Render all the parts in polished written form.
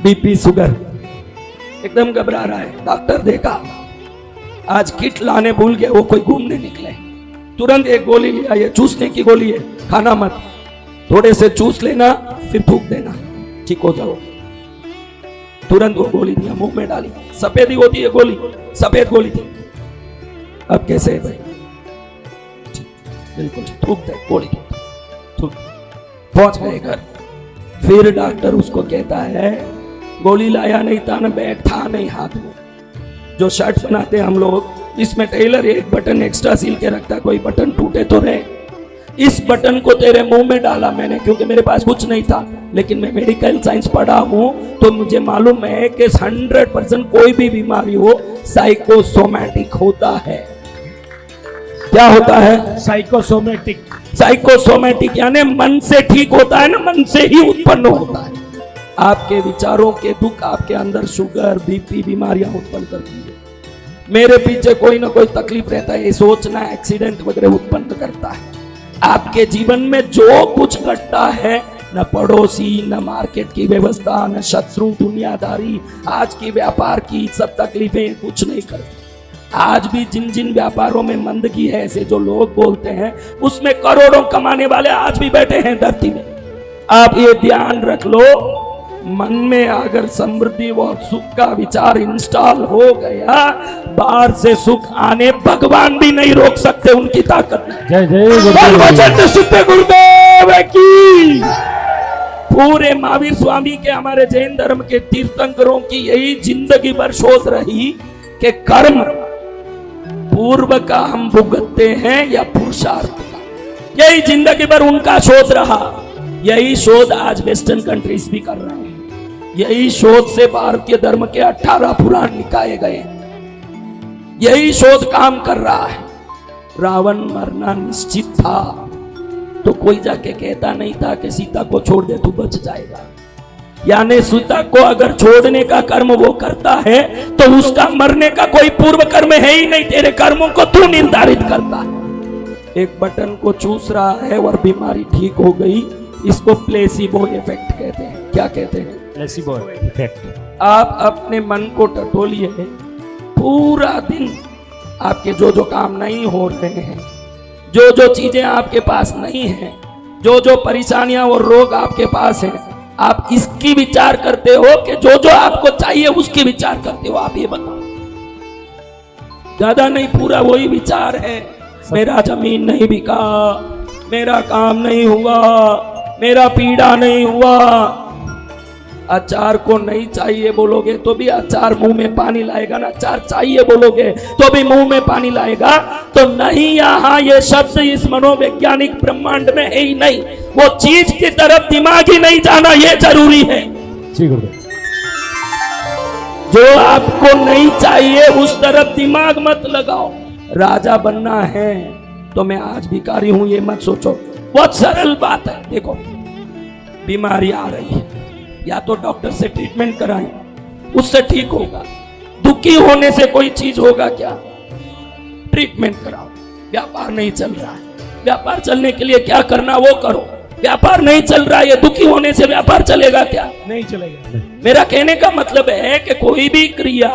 BP sugar, एकदम घबरा रहा है। डॉक्टर देखा, आज किट लाने भूल गए, वो कोई घूमने निकले, तुरंत एक गोली लिया, ये चूसने की गोली है, खाना मत, थोड़े से चूस लेना फिर थूक देना, ठीक हो जाओ। तुरंत वो गोली दिया, मुंह में डाली, सफेद ही होती है गोली, सफेद गोली थी। अब कैसे है भाई? बिल्कुल थूक दे गोली, थूक। पहुंच गए घर, फिर डॉक्टर उसको कहता है गोली लाया नहीं था ना, बैग था नहीं हाथ में। जो शर्ट बनाते हैं हम लोग, इसमें टेलर एक बटन एक्स्ट्रा सील के रखता है, कोई बटन टूटे तो रहे। इस बटन को तेरे मुंह में डाला मैंने, क्योंकि मेरे पास कुछ नहीं था, लेकिन मैं मेडिकल साइंस पढ़ा हूं तो मुझे मालूम है कि 100% कोई भी बीमारी हो साइकोसोमैटिक होता है। क्या होता है? साइकोसोमैटिक। साइकोसोमैटिक यानी मन से ठीक होता है ना, मन से ही उत्पन्न होता है। आपके विचारों के दुख आपके अंदर शुगर बीपी बीमारियां उत्पन्न करती है। मेरे पीछे कोई ना कोई तकलीफ रहता है, ये सोचना एक्सीडेंट वगैरह उत्पन्न करता है। आपके जीवन में जो कुछ घटता है, न पड़ोसी, न मार्केट की व्यवस्था, न शत्रु, दुनियादारी, आज की व्यापार की सब तकलीफें कुछ नहीं करती। आज भी जिन जिन व्यापारों में मंदगी है, ऐसे जो लोग बोलते हैं, उसमें करोड़ों कमाने वाले आज भी बैठे हैं धरती में। आप ये ध्यान रख लो, मन में अगर समृद्धि व सुख का विचार इंस्टॉल हो गया, बाहर से सुख आने भगवान भी नहीं रोक सकते, उनकी ताकत नहीं। जय जय गुरुदेव की। पूरे महावीर स्वामी के, हमारे जैन धर्म के तीर्थंकरों की यही जिंदगी भर शोध रही कि कर्म पूर्व का हम भुगतते हैं या पुरुषार्थ का। यही जिंदगी भर उनका शोध रहा। यही शोध आज वेस्टर्न कंट्रीज भी कर रहे हैं। यही शोध से भारतीय धर्म के 18 पुराण निकाले गए। यही शोध काम कर रहा है। रावण मरना निश्चित था तो कोई जाके कहता नहीं था कि सीता को छोड़ दे तू बच जाएगा। यानी सीता को अगर छोड़ने का कर्म वो करता है तो उसका मरने का कोई पूर्व कर्म है ही नहीं। तेरे कर्मों को तू निर्धारित करता है। एक बटन को चूस रहा है और बीमारी ठीक हो गई, इसको प्लेसिबो इफेक्ट कहते हैं। क्या कहते हैं? Placebo effect. आप अपने मन को टटोलिए, पूरा दिन आपके जो जो काम नहीं हो रहे हैं, जो जो चीजें आपके पास नहीं है, जो जो परेशानियां और रोग आपके पास हैं, आप इसकी विचार करते हो कि जो जो आपको चाहिए उसकी विचार करते हो। आप ये बताओ, ज्यादा नहीं, पूरा वही विचार है। मेरा जमीन नहीं बिका, मेरा काम नहीं हुआ, मेरा पीड़ा नहीं हुआ। अचार को नहीं चाहिए बोलोगे तो भी अचार मुंह में पानी लाएगा ना। अचार चाहिए बोलोगे तो भी मुंह में पानी लाएगा। तो नहीं, यहाँ ये शब्द इस मनोवैज्ञानिक ब्रह्मांड में है ही नहीं। वो चीज की तरफ दिमाग ही नहीं जाना, ये जरूरी है। जो आपको नहीं चाहिए उस तरफ दिमाग मत लगाओ। राजा बनना है तो मैं आज भिखारी हूं ये मत सोचो। बहुत सरल बात है। देखो, बीमारी आ रही है, या तो डॉक्टर से ट्रीटमेंट कराएं, उससे ठीक होगा। दुखी होने से कोई चीज होगा क्या? ट्रीटमेंट कराओ। व्यापार नहीं चल रहा है, व्यापार चलने के लिए क्या करना वो करो। व्यापार नहीं चल रहा है, दुखी होने से व्यापार चलेगा क्या? नहीं चलेगा। मेरा कहने का मतलब है कि कोई भी क्रिया,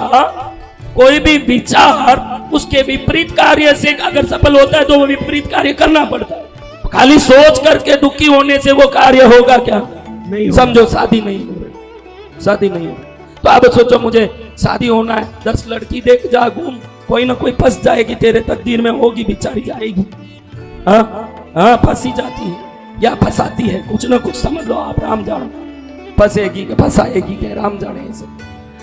कोई भी विचार, उसके विपरीत कार्य से अगर सफल होता है तो वो विपरीत कार्य करना पड़ता है। खाली सोच करके दुखी होने से वो कार्य होगा क्या? नहीं। समझो, शादी नहीं हो रही, शादी नहीं हो रही, तो आप सोचो मुझे शादी होना है, 10 लड़की देख जा, घूम, कोई ना कोई फंस जाएगी तेरे तकदीर में, होगी, बेचारी जाएगी। हाँ, फंसी जाती है या फंसाती है, कुछ ना कुछ समझ लो आप, राम जानो, फंसेगी कि फंसाएगी के राम जाने से।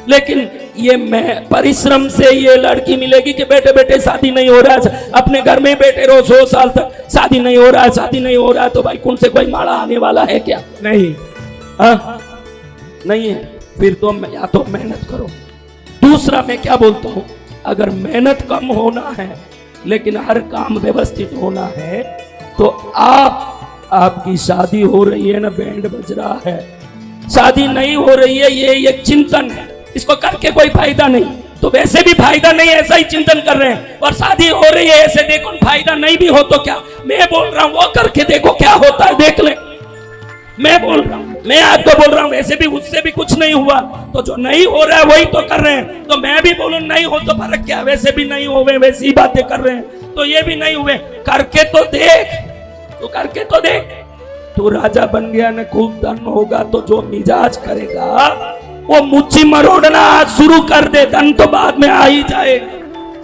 लेकिन ये मैं परिश्रम से ये लड़की मिलेगी कि बेटे बेटे शादी नहीं हो रहा है, अपने घर में बैठे रहो 100 साल तक, शादी नहीं हो रहा है, शादी नहीं हो रहा है, तो भाई कौन से कोई माड़ा आने वाला है क्या? नहीं। नहीं है। फिर तो या तो मेहनत करो। दूसरा मैं क्या बोलता हूं, अगर मेहनत कम होना है लेकिन हर काम व्यवस्थित होना है, तो आपकी शादी हो रही है ना, बैंड बज रहा है, शादी नहीं हो रही है, ये एक चिंतन है, इसको करके कोई फायदा नहीं। तो वैसे भी फायदा नहीं, ऐसा ही चिंतन कर रहे हैं, और शादी हो रही है ऐसे देखो, फायदा नहीं भी हो तो क्या? मैं बोल रहा हूं वो करके देखो क्या होता है, देख ले। मैं बोल रहा हूं, मैं आपको बोल रहा हूं, ऐसे भी उससे भी कुछ नहीं हुआ तो जो नहीं हो रहा है वही तो कर रहे हैं, तो मैं भी बोलूं नहीं हो तो फर्क क्या, वैसे भी नहीं हुए, वैसी बातें कर रहे हैं, तो ये भी नहीं हुए, करके तो देख, तो करके तो देख। तू राजा बन गया ना, खूब धन होगा, तो जो मिजाज करेगा वो मुट्ठी मरोड़ना आज शुरू कर दे, धन तो बाद में आ ही जाएगा।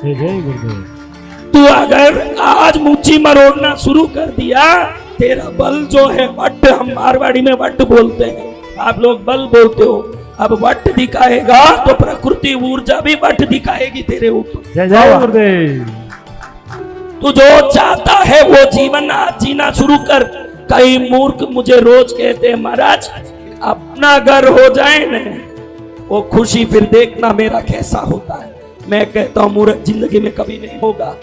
जय जय गुरुदेव। तू अगर आज मुट्ठी मरोड़ना शुरू कर दिया, तेरा बल जो है वट, हम मारवाड़ी में वट बोलते हैं, आप लोग बल बोलते हो, अब वट दिखाएगा तो प्रकृति ऊर्जा भी वट दिखाएगी तेरे ऊपर। जय जय गुरुदेव। तू जो चाहता है वो जीवन आज जीना शुरू कर। कई मूर्ख मुझे रोज कहते हैं महाराज अपना घर हो जाए न, वो खुशी फिर देखना मेरा कैसा होता है। मैं कहता हूं मूर्ख जिंदगी में कभी नहीं होगा,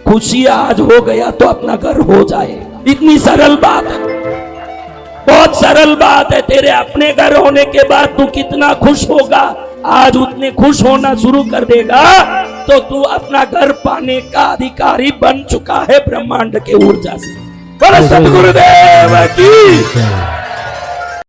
खुशी आज हो गया तो अपना घर हो जाएगा। इतनी सरल बात है, बहुत सरल बात है। तेरे अपने घर होने के बाद तू कितना खुश होगा, आज उतने खुश होना शुरू कर देगा तो तू अपना घर पाने का अधिकारी बन चुका है ब्रह्मांड के ऊर्जा से। बोलो सतगुरुदेव की।